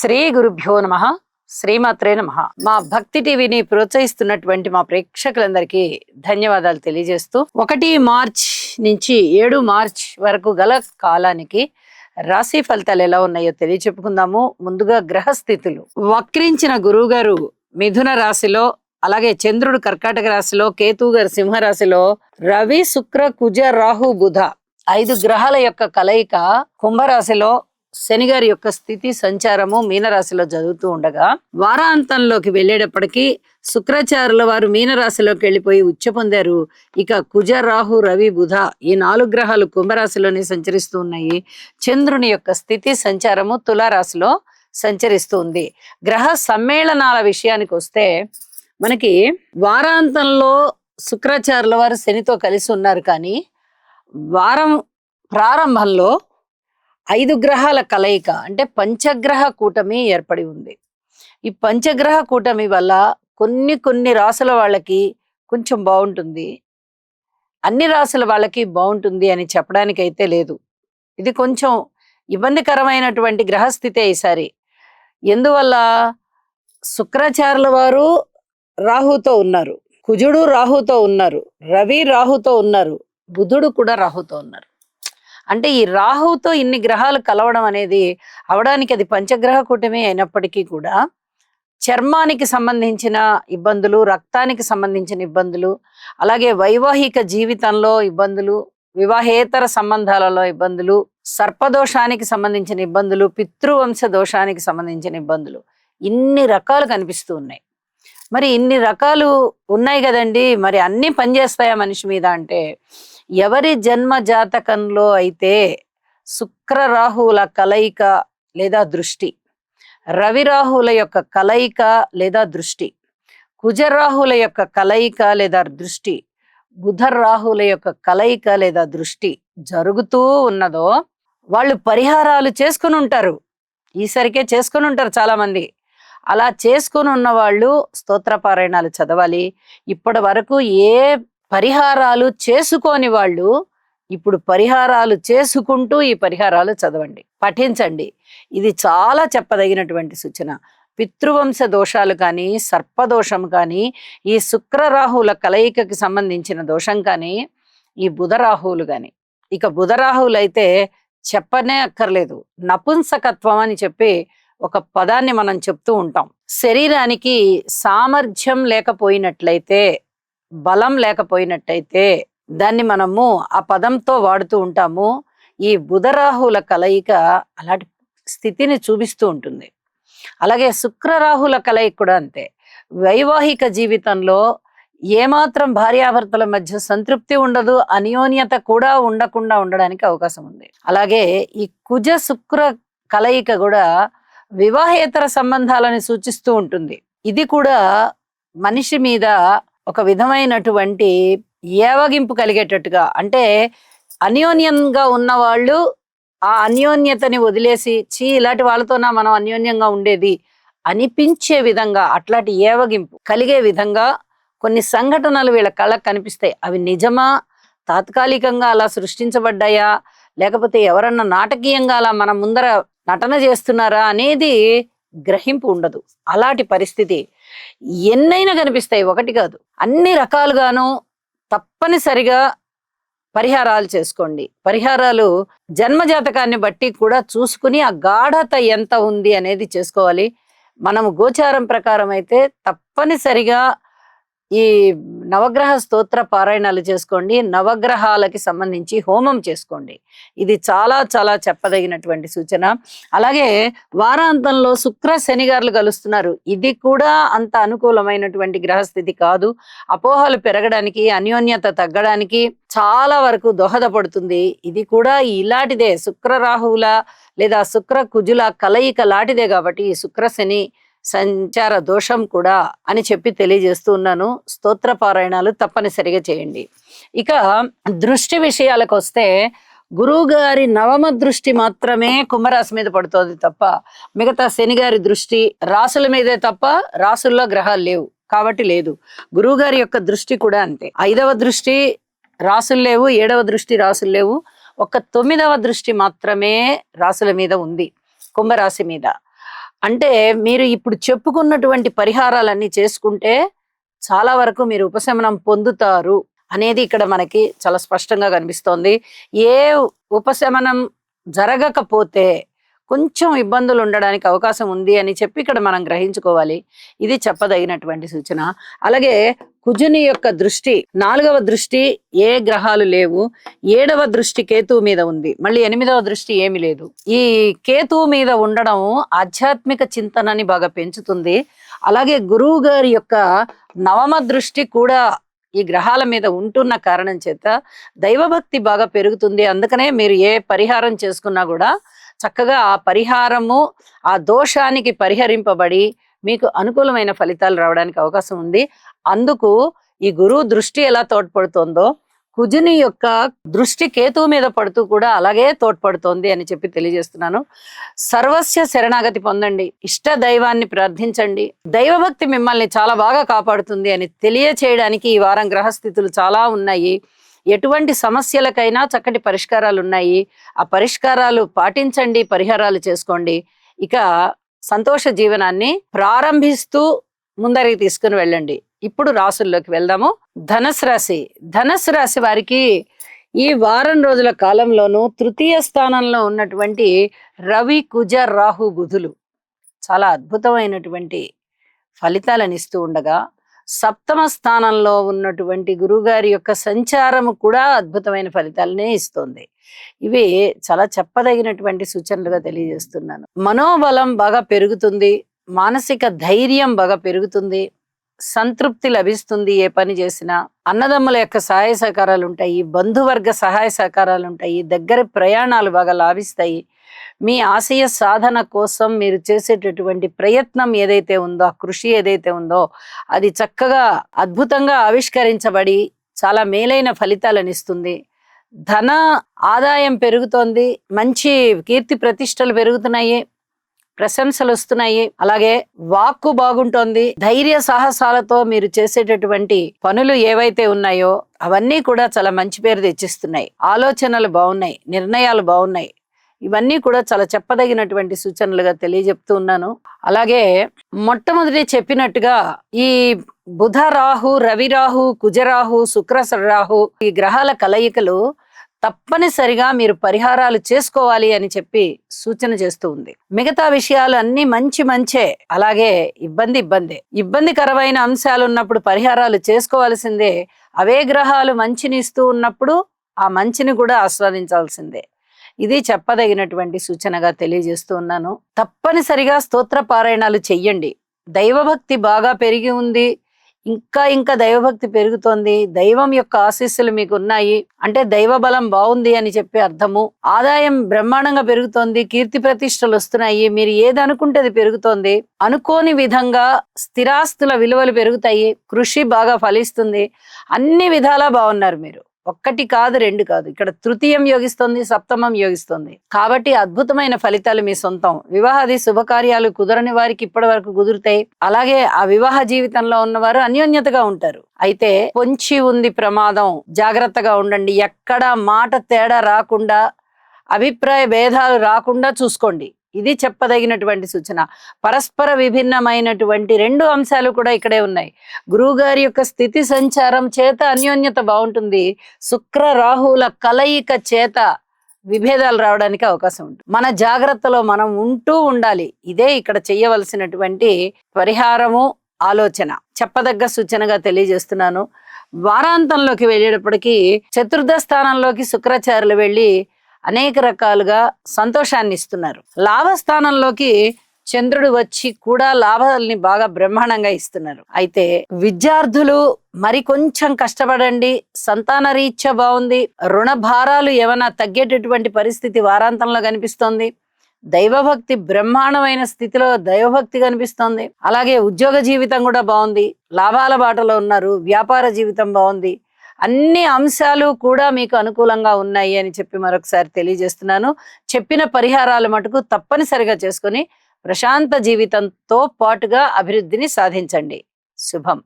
శ్రీ గురుభ్యో నమః. శ్రీమాత్రే నమః. మా భక్తి టీవీని ప్రోత్సహిస్తున్నటువంటి మా ప్రేక్షకులందరికీ ధన్యవాదాలు తెలియజేస్తూ 1 మార్చ్ నుంచి 7 మార్చ్ వరకు గల కాలానికి రాశి ఫలితాలు ఎలా ఉన్నాయో తెలియచెప్పుకుందాము. ముందుగా గ్రహస్థితులు. వక్రించిన గురువు గారు మిథున రాశిలో, అలాగే చంద్రుడు కర్కాటక రాశిలో, కేతువు గారు సింహ రాశిలో, రవి శుక్ర కుజ రాహు బుధ 5 గ్రహాల యొక్క కలయిక కుంభరాశిలో, శని గారి యొక్క స్థితి సంచారము మీనరాశిలో జరుగుతూ ఉండగా వారాంతంలోకి వెళ్ళేటప్పటికీ శుక్రాచార్యుల వారు మీనరాశిలోకి వెళ్ళిపోయి ఉచ్చ పొందారు. ఇక కుజ రాహు రవి బుధ ఈ 4 గ్రహాలు కుంభరాశిలోనే సంచరిస్తూ ఉన్నాయి. చంద్రుని యొక్క స్థితి సంచారము తులారాశిలో సంచరిస్తూ ఉంది. గ్రహ సమ్మేళనాల విషయానికి వస్తే మనకి వారాంతంలో శుక్రాచార్యుల వారు శనితో కలిసి ఉన్నారు. కానీ వారం ప్రారంభంలో 5 గ్రహాల కలయిక అంటే పంచగ్రహ కూటమి ఏర్పడి ఉంది. ఈ పంచగ్రహ కూటమి వల్ల కొన్ని రాసుల వాళ్ళకి కొంచెం బాగుంటుంది, అన్ని రాసుల వాళ్ళకి బాగుంటుంది అని చెప్పడానికి అయితే లేదు. ఇది కొంచెం ఇబ్బందికరమైనటువంటి గ్రహస్థితే ఈసారి. ఎందువల్ల శుక్రాచార్యుల వారు రాహుతో ఉన్నారు, కుజుడు రాహుతో ఉన్నారు, రవి రాహుతో ఉన్నారు, బుధుడు కూడా రాహుతో ఉన్నారు. అంటే ఈ రాహుతో ఇన్ని గ్రహాలు కలవడం అనేది అవడానికి అది పంచగ్రహ కూటమి అయినప్పటికీ కూడా చర్మానికి సంబంధించిన ఇబ్బందులు, రక్తానికి సంబంధించిన ఇబ్బందులు, అలాగే వైవాహిక జీవితంలో ఇబ్బందులు, వివాహేతర సంబంధాలలో ఇబ్బందులు, సర్పదోషానికి సంబంధించిన ఇబ్బందులు, పితృవంశ దోషానికి సంబంధించిన ఇబ్బందులు, ఇన్ని రకాలు కనిపిస్తూ ఉన్నాయి. మరి ఇన్ని రకాలు ఉన్నాయి కదండి, మరి అన్ని పనిచేస్తాయా మనిషి మీద అంటే, ఎవరి జన్మ జాతకంలో అయితే శుక్ర రాహువుల కలయిక లేదా దృష్టి, రవి రాహువుల యొక్క కలయిక లేదా దృష్టి, కుజరాహుల యొక్క కలయిక లేదా దృష్టి, బుధ రాహువుల యొక్క కలయిక లేదా దృష్టి జరుగుతూ ఉన్నదో వాళ్ళు పరిహారాలు చేసుకుని ఉంటారు. ఈసరికే చేసుకుని ఉంటారు చాలా మంది. అలా చేసుకుని ఉన్న వాళ్ళు స్తోత్రపారాయణాలు చదవాలి. ఇప్పటి వరకు ఏ పరిహారాలు చేసుకోని వాళ్ళు ఇప్పుడు పరిహారాలు చేసుకుంటూ ఈ పరిహారాలు చదవండి, పఠించండి. ఇది చాలా చెప్పదగినటువంటి సూచన. పితృవంశ దోషాలు కానీ, సర్పదోషం కానీ, ఈ శుక్రరాహువుల కలయికకి సంబంధించిన దోషం కానీ, ఈ బుధరాహువులు కానీ, ఇక బుధరాహువులు అయితే చెప్పనే అక్కర్లేదు. నపుంసకత్వం అని చెప్పి ఒక పదాన్ని మనం చెప్తూ ఉంటాం. శరీరానికి సామర్థ్యం లేకపోయినట్లయితే, బలం లేకపోయినట్టయితే దాన్ని మనము ఆ పదంతో వాడుతూ ఉంటాము. ఈ బుధరాహుల కలయిక అలాంటి స్థితిని చూపిస్తూ ఉంటుంది. అలాగే శుక్రరాహుల కలయిక కూడా అంతే. వైవాహిక జీవితంలో ఏమాత్రం భార్యాభర్తల మధ్య సంతృప్తి ఉండదు, అన్యోన్యత కూడా ఉండకుండా ఉండడానికి అవకాశం ఉంది. అలాగే ఈ కుజ శుక్ర కలయిక కూడా వివాహేతర సంబంధాలని సూచిస్తూ ఉంటుంది. ఇది కూడా మనిషి మీద ఒక విధమైనటువంటి ఏవగింపు కలిగేటట్టుగా, అంటే అన్యోన్యంగా ఉన్నవాళ్ళు ఆ అన్యోన్యతని వదిలేసి ఇలాంటి వాళ్ళతోనా మనం అన్యోన్యంగా ఉండేది అనిపించే విధంగా, అట్లాంటి ఏవగింపు కలిగే విధంగా కొన్ని సంఘటనలు వీళ్ళ కళ్ళకు కనిపిస్తాయి. అవి నిజమా, తాత్కాలికంగా అలా సృష్టించబడ్డాయా, లేకపోతే ఎవరన్నా నాటకీయంగా అలా మన ముందర నటన చేస్తున్నారా అనేది గ్రహింపు ఉండదు. అలాంటి పరిస్థితి ఎన్నైనా కనిపిస్తాయి, ఒకటి కాదు, అన్ని రకాలుగాను. తప్పనిసరిగా పరిహారాలు చేసుకోండి. పరిహారాలు జన్మజాతకాన్ని బట్టి కూడా చూసుకుని ఆ గాఢత ఎంత ఉంది అనేది చేసుకోవాలి. మనము గోచారం ప్రకారం అయితే తప్పనిసరిగా ఈ నవగ్రహ స్తోత్ర పారాయణాలు చేసుకోండి. నవగ్రహాలకి సంబంధించి హోమం చేసుకోండి. ఇది చాలా చాలా చెప్పదగినటువంటి సూచన. అలాగే వారాంతంలో శుక్ర శని గారులు కలుస్తున్నారు. ఇది కూడా అంత అనుకూలమైనటువంటి గ్రహస్థితి కాదు. అపోహలు పెరగడానికి, అన్యోన్యత తగ్గడానికి చాలా వరకు దోహదపడుతుంది. ఇది కూడా ఇలాంటిదే, శుక్ర రాహువుల లేదా శుక్ర కుజుల కలయిక లాంటిదే. కాబట్టి ఈ శుక్ర శని సంచార దోషం కూడా అని చెప్పి తెలియజేస్తూ ఉన్నాను. స్తోత్ర పారాయణాలు తప్పనిసరిగా చేయండి. ఇక దృష్టి విషయాలకు వస్తే, గురువు గారి నవమ దృష్టి మాత్రమే కుంభరాశి మీద పడుతోంది తప్ప మిగతా శని గారి దృష్టి రాసుల మీదే తప్ప రాసుల్లో గ్రహాలు లేవు కాబట్టి లేదు. గురువు గారి యొక్క దృష్టి కూడా అంతే. 5వ దృష్టి రాసులు లేవు, 7వ దృష్టి రాసులు లేవు. ఒక 9వ దృష్టి మాత్రమే రాసుల మీద ఉంది, కుంభరాశి మీద. అంటే మీరు ఇప్పుడు చెప్పుకున్నటువంటి పరిహారాలన్నీ చేసుకుంటే చాలా వరకు మీరు ఉపశమనం పొందుతారు అనేది ఇక్కడ మనకి చాలా స్పష్టంగా కనిపిస్తోంది. ఏ ఉపశమనం జరగకపోతే కొంచెం ఇబ్బందులు ఉండడానికి అవకాశం ఉంది అని చెప్పి ఇక్కడ మనం గ్రహించుకోవాలి. ఇది చెప్పదగినటువంటి సూచన. అలాగే కుజుని యొక్క దృష్టి, 4వ దృష్టి ఏ గ్రహాలు లేవు, 7వ దృష్టి కేతువు మీద ఉంది, మళ్ళీ 8వ దృష్టి ఏమి లేదు. ఈ కేతువు మీద ఉండడం ఆధ్యాత్మిక చింతనని బాగా పెంచుతుంది. అలాగే గురువు గారి యొక్క 9వ దృష్టి కూడా ఈ గ్రహాల మీద ఉంటున్న కారణం చేత దైవభక్తి బాగా పెరుగుతుంది. అందుకనే మీరు ఏ పరిహారం చేసుకున్నా కూడా చక్కగా ఆ పరిహారము ఆ దోషానికి పరిహరింపబడి మీకు అనుకూలమైన ఫలితాలు రావడానికి అవకాశం ఉంది. అందుకు ఈ గురువు దృష్టి ఎలా తోడ్పడుతుందో కుజుని యొక్క దృష్టి కేతువు మీద పడుతూ కూడా అలాగే తోడ్పడుతోంది అని చెప్పి తెలియజేస్తున్నాను. సర్వస్య శరణాగతి పొందండి, ఇష్ట దైవాన్ని ప్రార్థించండి. దైవభక్తి మిమ్మల్ని చాలా బాగా కాపాడుతుంది అని తెలియచేయడానికి ఈ వారం గ్రహస్థితులు చాలా ఉన్నాయి. ఎటువంటి సమస్యలకైనా చక్కటి పరిష్కారాలు ఉన్నాయి. ఆ పరిష్కారాలు పాటించండి, పరిహారాలు చేసుకోండి. ఇక సంతోష జీవనాన్ని ప్రారంభిస్తూ ముందరికి తీసుకుని వెళ్ళండి. ఇప్పుడు రాసుల్లోకి వెళ్దాము. ధనుసు రాశి. ధనుసు రాశి వారికి ఈ వారం రోజుల కాలంలోనూ తృతీయ స్థానంలో ఉన్నటువంటి రవి, కుజ, రాహు, బుధులు చాలా అద్భుతమైనటువంటి ఫలితాలను ఇస్తూ ఉండగా, సప్తమ స్థానంలో ఉన్నటువంటి గురువుగారి యొక్క సంచారము కూడా అద్భుతమైన ఫలితాలనే ఇస్తుంది. ఇవి చాలా చెప్పదగినటువంటి సూచనలుగా తెలియజేస్తున్నాను. మనోబలం బాగా పెరుగుతుంది, మానసిక ధైర్యం బాగా పెరుగుతుంది, సంతృప్తి లభిస్తుంది. ఏ పని చేసినా అన్నదమ్ముల యొక్క సహాయ సహకారాలు ఉంటాయి, బంధువర్గ సహాయ సహకారాలు ఉంటాయి, దగ్గర ప్రయాణాలు బాగా లాభిస్తాయి. మీ ఆశయ సాధన కోసం మీరు చేసేటటువంటి ప్రయత్నం ఏదైతే ఉందో, ఆ కృషి ఏదైతే ఉందో అది చక్కగా అద్భుతంగా ఆవిష్కరించబడి చాలా మేలైన ఫలితాలను ఇస్తుంది. ధన ఆదాయం పెరుగుతోంది, మంచి కీర్తి ప్రతిష్టలు పెరుగుతున్నాయి, ప్రశంసలు వస్తున్నాయి. అలాగే వాక్కు బాగుంటోంది. ధైర్య సాహసాలతో మీరు చేసేటటువంటి పనులు ఏవైతే ఉన్నాయో అవన్నీ కూడా చాలా మంచి పేరు తెచ్చిస్తున్నాయి. ఆలోచనలు బాగున్నాయి, నిర్ణయాలు బాగున్నాయి. ఇవన్నీ కూడా చాలా చెప్పదగినటువంటి సూచనలుగా తెలియజెప్తూ ఉన్నాను. అలాగే మొట్టమొదటి చెప్పినట్టుగా ఈ బుధ రాహు, రవి రాహు, కుజరాహు, శుక్ర రాహు ఈ గ్రహాల కలయికలు తప్పనిసరిగా మీరు పరిహారాలు చేసుకోవాలి అని చెప్పి సూచన చేస్తూ ఉంది. మిగతా విషయాలు అన్ని మంచే, అలాగే ఇబ్బందికరమైన అంశాలు ఉన్నప్పుడు పరిహారాలు చేసుకోవాల్సిందే. అవే గ్రహాలు మంచిని ఇస్తూ ఉన్నప్పుడు ఆ మంచిని కూడా ఆస్వాదించాల్సిందే. ఇది చెప్పదగినటువంటి సూచనగా తెలియజేస్తూ ఉన్నాను. తప్పనిసరిగా స్తోత్ర పారాయణాలు చెయ్యండి. దైవభక్తి బాగా పెరిగి ఉంది, ఇంకా దైవభక్తి పెరుగుతోంది. దైవం యొక్క ఆశీస్సులు మీకు ఉన్నాయి అంటే దైవ బలం బాగుంది అని చెప్పి అర్థము. ఆదాయం బ్రహ్మాండంగా పెరుగుతోంది, కీర్తి ప్రతిష్టలు వస్తున్నాయి. మీరు ఏది అనుకుంటే అది పెరుగుతోంది. అనుకోని విధంగా స్థిరాస్తుల విలువలు పెరుగుతాయి, కృషి బాగా ఫలిస్తుంది. అన్ని విధాలా బాగున్నారు మీరు. ఒక్కటి కాదు, రెండు కాదు, ఇక్కడ తృతీయం యోగిస్తుంది, సప్తమం యోగిస్తుంది. కాబట్టి అద్భుతమైన ఫలితాలు మీ సొంతం. వివాహాది శుభకార్యాలు కుదరని వారికి ఇప్పటి వరకు కుదురుతాయి. అలాగే ఆ వివాహ జీవితంలో ఉన్నవారు అన్యోన్యతగా ఉంటారు. అయితే పొంచి ఉంది ప్రమాదం, జాగ్రత్తగా ఉండండి. ఎక్కడ మాట తేడా రాకుండా, అభిప్రాయ భేదాలు రాకుండా చూసుకోండి. ఇది చెప్పదగినటువంటి సూచన. పరస్పర విభిన్నమైనటువంటి 2 అంశాలు కూడా ఇక్కడే ఉన్నాయి. గురువు గారి యొక్క స్థితి సంచారం చేత అన్యోన్యత బాగుంటుంది. శుక్ర రాహువుల కలయిక చేత విభేదాలు రావడానికి అవకాశం ఉంటుంది. మన జాగ్రత్తలో మనం ఉంటూ ఉండాలి. ఇదే ఇక్కడ చేయవలసినటువంటి పరిహారము, ఆలోచన. చెప్పదగ్గ సూచనగా తెలియజేస్తున్నాను. వారాంతంలోకి వెళ్ళేటప్పటికీ చతుర్థ స్థానంలోకి శుక్రాచార్యులు వెళ్ళి అనేక రకాలుగా సంతోషాన్ని ఇస్తున్నారు. లాభస్థానంలోకి చంద్రుడు వచ్చి కూడా లాభాలని బాగా బ్రహ్మాండంగా ఇస్తున్నారు. అయితే విద్యార్థులు మరి కొంచెం కష్టపడండి. సంతాన రీత్యా బాగుంది. రుణ భారాలు ఏమైనా తగ్గేటటువంటి పరిస్థితి వారాంతంలో కనిపిస్తోంది. దైవభక్తి బ్రహ్మాండమైన స్థితిలో దైవభక్తి కనిపిస్తోంది. అలాగే ఉద్యోగ జీవితం కూడా బాగుంది, లాభాల బాటలో ఉన్నారు. వ్యాపార జీవితం బాగుంది. అన్ని అంశాలు కూడా మీకు అనుకూలంగా ఉన్నాయి అని చెప్పి మరొకసారి తెలియజేస్తున్నాను. చెప్పిన పరిహారాలు మటుకు తప్పనిసరిగా చేసుకొని ప్రశాంత జీవితంతో పాటుగా అభివృద్ధిని సాధించండి. శుభం.